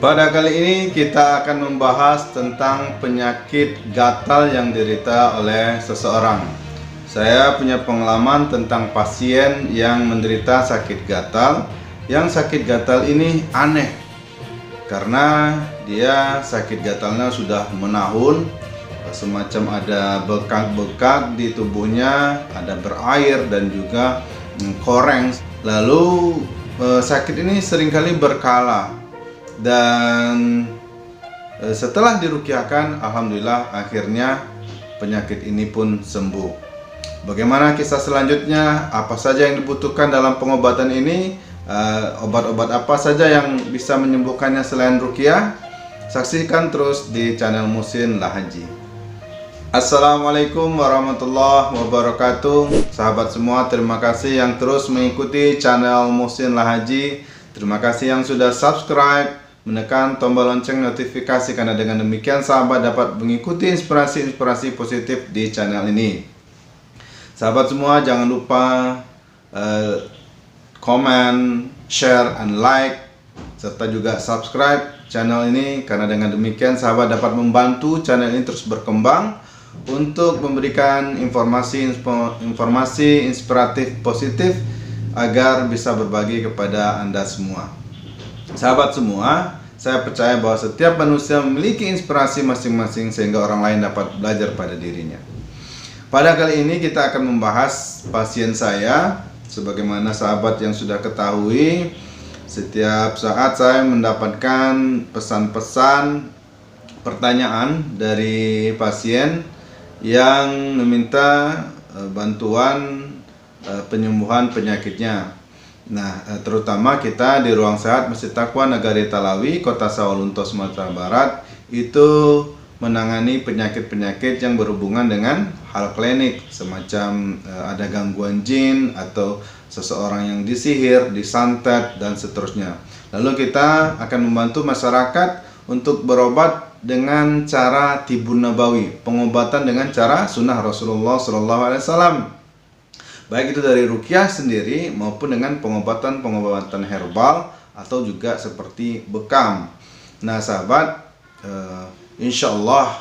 Pada kali ini kita akan membahas tentang penyakit gatal yang diderita oleh seseorang. Saya punya pengalaman tentang pasien yang menderita sakit gatal. Yang sakit gatal ini aneh karena dia sakit gatalnya sudah menahun, semacam ada bekak-bekak di tubuhnya, ada berair dan juga koreng. Lalu sakit ini seringkali berkala. Dan setelah diruqyahkan, alhamdulillah akhirnya penyakit ini pun sembuh. Bagaimana kisah selanjutnya? Apa saja yang dibutuhkan dalam pengobatan ini? Obat-obat apa saja yang bisa menyembuhkannya selain ruqyah? Saksikan terus di channel Muhsin Lahaji. Assalamualaikum warahmatullahi wabarakatuh. Sahabat semua, terima kasih yang terus mengikuti channel Muhsin Lahaji. Terima kasih yang sudah subscribe, menekan tombol lonceng notifikasi, karena dengan demikian sahabat dapat mengikuti inspirasi-inspirasi positif di channel ini. Sahabat semua, jangan lupa komen, share, and like, serta juga subscribe channel ini, karena dengan demikian sahabat dapat membantu channel ini terus berkembang untuk memberikan informasi inspiratif positif agar bisa berbagi kepada Anda semua. Sahabat semua, saya percaya bahwa setiap manusia memiliki inspirasi masing-masing sehingga orang lain dapat belajar pada dirinya. Pada kali ini kita akan membahas pasien saya. Sebagaimana sahabat yang sudah ketahui, setiap saat saya mendapatkan pesan-pesan, pertanyaan dari pasien yang meminta bantuan penyembuhan penyakitnya. Nah, terutama kita di Ruang Sehat Masjid Taqwa Nagari Talawi, Kota Sawalunto, Sumatera Barat, itu menangani penyakit-penyakit yang berhubungan dengan hal klinik, semacam ada gangguan jin atau seseorang yang disihir, disantet, dan seterusnya. Lalu kita akan membantu masyarakat untuk berobat dengan cara tibun nabawi, pengobatan dengan cara sunnah Rasulullah SAW. Baik itu dari ruqyah sendiri maupun dengan pengobatan-pengobatan herbal atau juga seperti bekam. Nah sahabat, insya Allah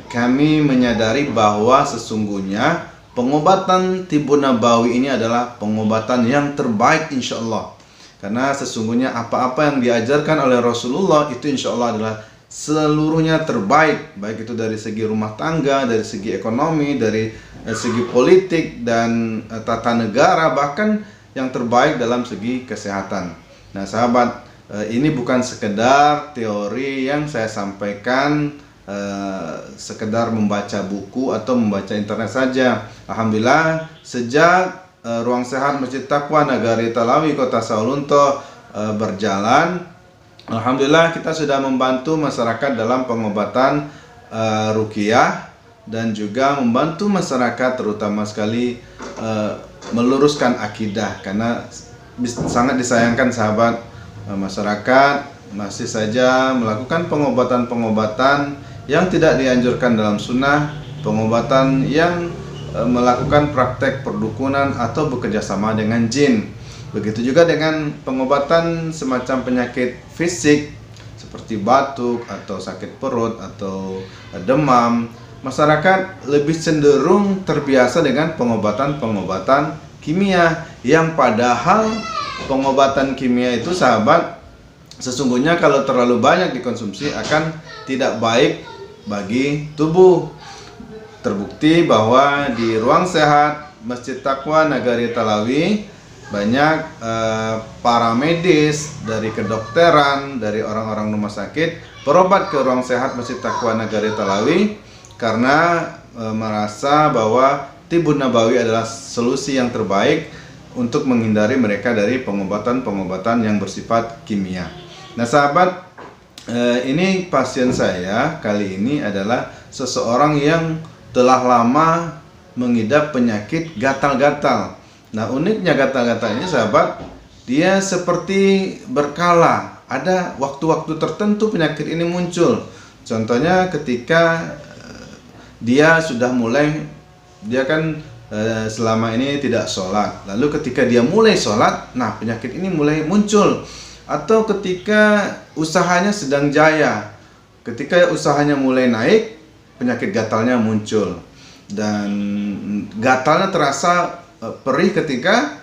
kami menyadari bahwa sesungguhnya pengobatan tibun nabawi ini adalah pengobatan yang terbaik insya Allah. Karena sesungguhnya apa-apa yang diajarkan oleh Rasulullah itu insya Allah adalah seluruhnya terbaik, baik itu dari segi rumah tangga, dari segi ekonomi, dari segi politik dan tata negara, bahkan yang terbaik dalam segi kesehatan. Nah sahabat, ini bukan sekedar teori yang saya sampaikan, sekedar membaca buku atau membaca internet saja. Alhamdulillah sejak Ruang Sehat Masjid Taqwa Nagari Talawi, Kota Sawalunto berjalan, alhamdulillah kita sudah membantu masyarakat dalam pengobatan ruqyah dan juga membantu masyarakat terutama sekali meluruskan akidah, karena sangat disayangkan sahabat, masyarakat masih saja melakukan pengobatan-pengobatan yang tidak dianjurkan dalam sunnah, pengobatan yang melakukan praktek perdukunan atau bekerjasama dengan jin. Begitu juga dengan pengobatan semacam penyakit fisik seperti batuk atau sakit perut atau demam. Masyarakat lebih cenderung terbiasa dengan pengobatan-pengobatan kimia, yang padahal pengobatan kimia itu sahabat, sesungguhnya kalau terlalu banyak dikonsumsi akan tidak baik bagi tubuh. Terbukti bahwa di Ruang Sehat Masjid Taqwa Nagari Talawi banyak para medis dari kedokteran, dari orang-orang rumah sakit berobat ke Ruang Sehat Masjid Taqwa Nagari Talawi karena merasa bahwa tibun nabawi adalah solusi yang terbaik untuk menghindari mereka dari pengobatan-pengobatan yang bersifat kimia. Nah sahabat, ini pasien saya kali ini adalah seseorang yang telah lama mengidap penyakit gatal-gatal. Nah uniknya gatal-gatal ini sahabat, dia seperti berkala. Ada waktu-waktu tertentu penyakit ini muncul. Contohnya ketika dia sudah mulai, dia kan selama ini tidak sholat. Lalu ketika dia mulai sholat, nah penyakit ini mulai muncul. atau ketika usahanya sedang jaya. Ketika usahanya mulai naik, penyakit gatalnya muncul. Dan gatalnya terasa perih ketika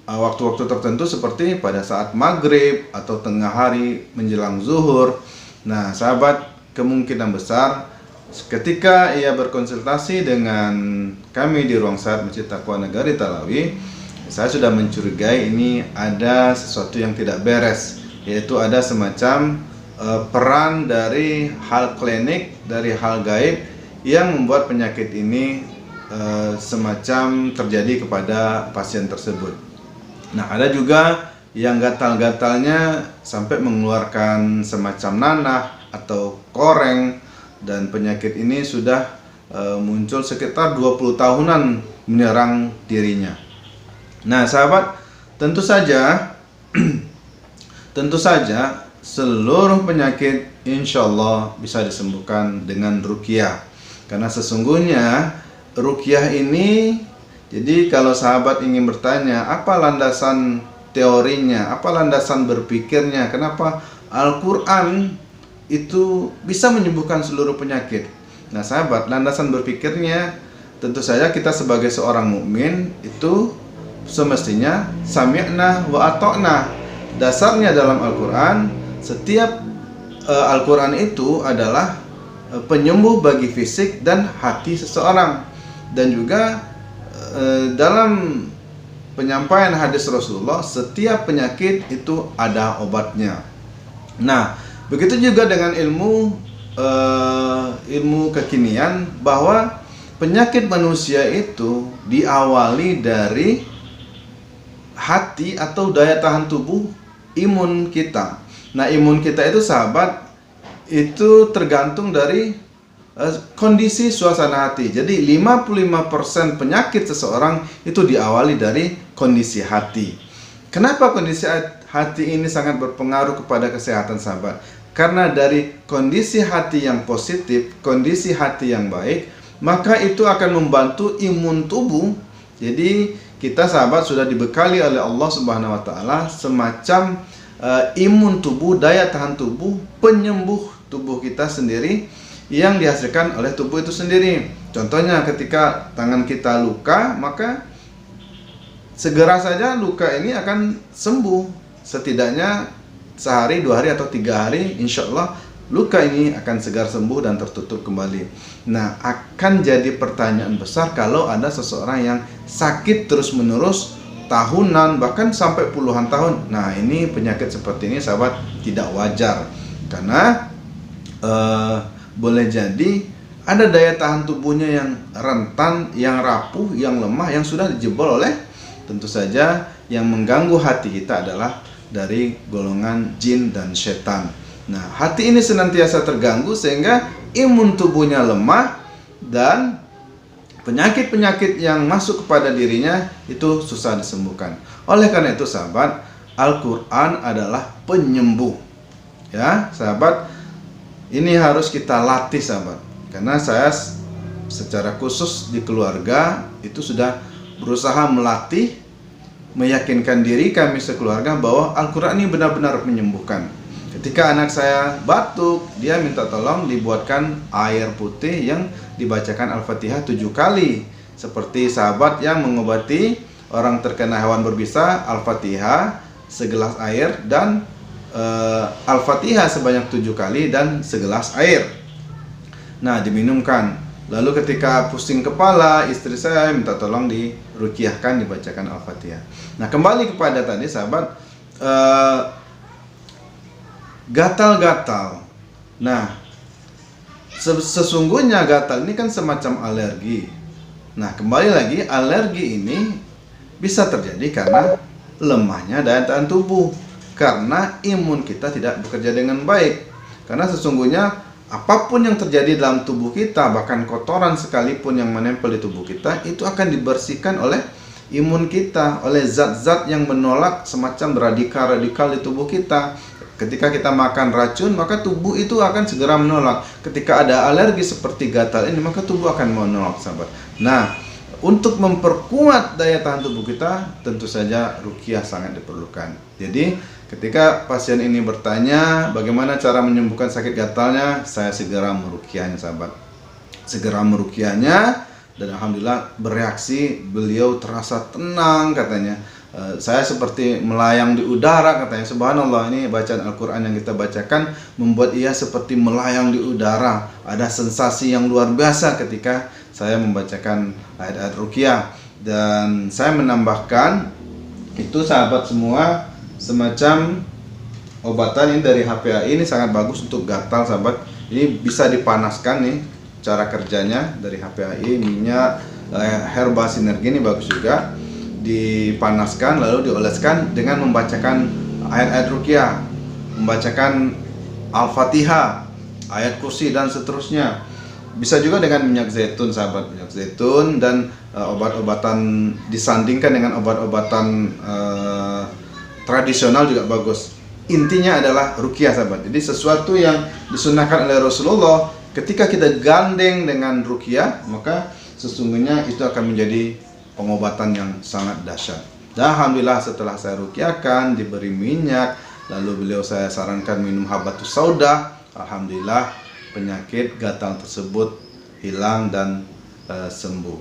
waktu-waktu tertentu seperti pada saat maghrib atau tengah hari menjelang zuhur. Nah, sahabat, kemungkinan besar ketika ia berkonsultasi dengan kami di Ruang Sehat Masjid Taqwa Negari Talawi, saya sudah mencurigai ini ada sesuatu yang tidak beres, yaitu ada semacam peran dari hal klinik, dari hal gaib yang membuat penyakit ini semacam terjadi kepada pasien tersebut. Nah, ada juga yang gatal-gatalnya sampai mengeluarkan semacam nanah atau koreng, dan penyakit ini sudah muncul sekitar 20 tahunan menyerang dirinya. Nah, sahabat, tentu saja seluruh penyakit insya Allah bisa disembuhkan dengan ruqyah. Karena sesungguhnya ruqyah ini, jadi kalau sahabat ingin bertanya apa landasan teorinya, apa landasan berpikirnya, kenapa Al-Quran itu bisa menyembuhkan seluruh penyakit. Nah, sahabat, landasan berpikirnya tentu saja kita sebagai seorang mukmin itu semestinya sami'na wa ata'na. Dasarnya dalam Al-Quran, setiap Al-Quran itu adalah penyembuh bagi fisik dan hati seseorang. Dan juga dalam penyampaian hadis Rasulullah, setiap penyakit itu ada obatnya. Nah, begitu juga dengan ilmu kekinian, bahwa penyakit manusia itu diawali dari hati atau daya tahan tubuh, imun kita. Nah, imun kita itu, sahabat, itu tergantung dari kondisi suasana hati. Jadi 55% penyakit seseorang itu diawali dari kondisi hati. Kenapa kondisi hati ini sangat berpengaruh kepada kesehatan, sahabat? Karena dari kondisi hati yang positif, kondisi hati yang baik, maka itu akan membantu imun tubuh. Jadi kita, sahabat, sudah dibekali oleh Allah Subhanahu wa taala semacam imun tubuh, daya tahan tubuh, penyembuh tubuh kita sendiri yang dihasilkan oleh tubuh itu sendiri. Contohnya ketika tangan kita luka, maka segera saja luka ini akan sembuh. Setidaknya sehari, 2 hari, atau 3 hari, insya Allah luka ini akan segar sembuh dan tertutup kembali. Nah, akan jadi pertanyaan besar kalau ada seseorang yang sakit terus-menerus tahunan, bahkan sampai puluhan tahun. Nah, ini penyakit seperti ini, sahabat, tidak wajar. Karena boleh jadi ada daya tahan tubuhnya yang rentan, yang rapuh, yang lemah, yang sudah dijebol oleh, tentu saja yang mengganggu hati kita adalah dari golongan jin dan setan. Nah, hati ini senantiasa terganggu sehingga imun tubuhnya lemah dan penyakit-penyakit yang masuk kepada dirinya itu susah disembuhkan. Oleh karena itu, sahabat, Al-Quran adalah penyembuh. Ya, sahabat, ini harus kita latih, sahabat. Karena saya secara khusus di keluarga itu sudah berusaha melatih, meyakinkan diri kami sekeluarga bahwa Al-Quran ini benar-benar menyembuhkan. Ketika anak saya batuk, dia minta tolong dibuatkan air putih yang dibacakan Al-Fatihah 7 kali. Seperti sahabat yang mengobati orang terkena hewan berbisa, Al-Fatihah segelas air dan Al-Fatihah sebanyak 7 kali dan segelas air. Nah, diminumkan. Lalu ketika pusing kepala, istri saya minta tolong diruqyahkan, dibacakan Al-Fatihah. Nah, kembali kepada tadi, sahabat, gatal-gatal. Nah, sesungguhnya gatal ini kan semacam alergi. Nah, kembali lagi, alergi ini bisa terjadi karena lemahnya daya tahan tubuh, karena imun kita tidak bekerja dengan baik. Karena sesungguhnya apapun yang terjadi dalam tubuh kita, bahkan kotoran sekalipun yang menempel di tubuh kita, itu akan dibersihkan oleh imun kita, oleh zat-zat yang menolak semacam radikal-radikal di tubuh kita. Ketika kita makan racun, maka tubuh itu akan segera menolak. Ketika ada alergi seperti gatal ini, maka tubuh akan menolak, sahabat. Nah, untuk memperkuat daya tahan tubuh kita, tentu saja ruqyah sangat diperlukan. Jadi ketika pasien ini bertanya bagaimana cara menyembuhkan sakit gatalnya, saya segera meruqyahnya sahabat. Segera meruqyahnya dan alhamdulillah bereaksi, beliau terasa tenang katanya. Saya seperti melayang di udara katanya. Subhanallah, ini bacaan Al-Quran yang kita bacakan membuat ia seperti melayang di udara. Ada sensasi yang luar biasa ketika saya membacakan ayat-ayat ruqyah. Dan saya menambahkan itu sahabat semua, semacam obatan ini dari HPAI, ini sangat bagus untuk gatal sahabat. Ini bisa dipanaskan nih, cara kerjanya dari HPAI, minyak herba sinergi ini bagus juga. Dipanaskan lalu dioleskan dengan membacakan ayat-ayat ruqyah, membacakan Al-Fatihah, ayat kursi dan seterusnya. Bisa juga dengan minyak zaitun sahabat, minyak zaitun dan obat-obatan disandingkan dengan obat-obatan tradisional juga bagus. Intinya adalah ruqyah sahabat. Jadi sesuatu yang disunahkan oleh Rasulullah, ketika kita gandeng dengan ruqyah, maka sesungguhnya itu akan menjadi pengobatan yang sangat dahsyat. Dan alhamdulillah setelah saya ruqyahkan, diberi minyak, lalu beliau saya sarankan minum habatus sauda, alhamdulillah penyakit gatal tersebut hilang dan sembuh.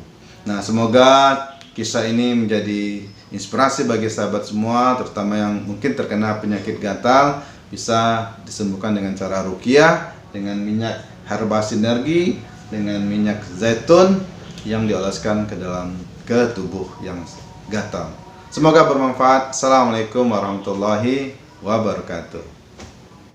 Nah, semoga kisah ini menjadi inspirasi bagi sahabat semua, terutama yang mungkin terkena penyakit gatal, bisa disembuhkan dengan cara ruqyah, dengan minyak herba sinergi, dengan minyak zaitun yang dioleskan ke tubuh yang gatal. Semoga bermanfaat. Assalamualaikum warahmatullahi wabarakatuh.